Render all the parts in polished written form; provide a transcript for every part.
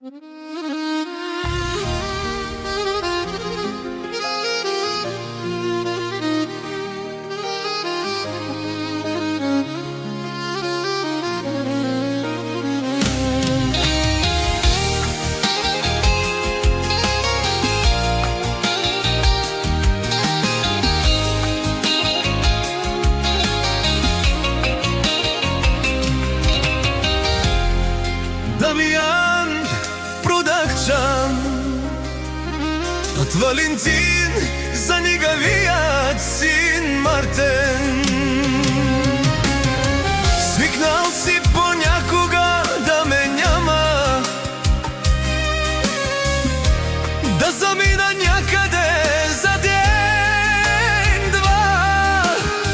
Damian Продахчан, от Валентин за нигавият син Мартен. Свикнал си понякога да ме няма, да замина някъде за ден-два.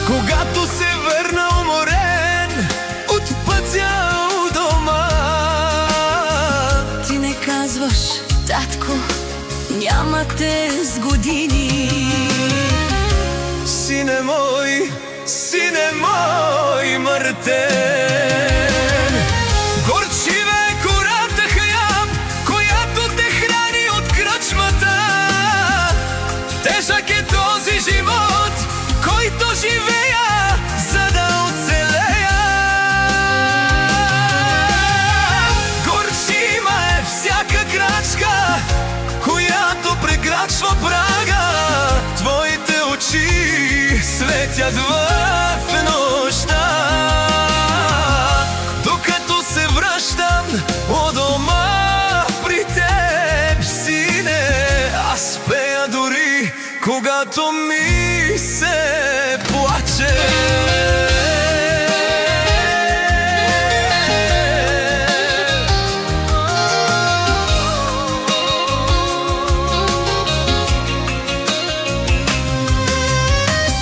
Когато се върна уморен от пътя у дома, ти не казваш: татко, няма те с години. сине мой Мартен, горчива е кората хляб, която те храни от кръчмата. Тежък е този живот, който живея, за да оцелея. Горчима е всяка крачка, която прекрачва прага. Твоите очи светят в нощта. Докато се връщам у дома при теб, сине, аз пея дори когато ми се плаче.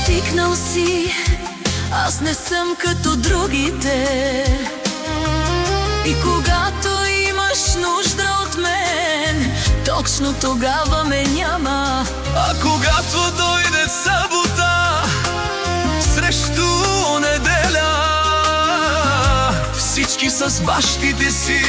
Свикнал си, аз не съм като другите. И когато имаш нужда от мен, точно тогава ме няма. А когато дойде събота срещу неделя, всички с бащите си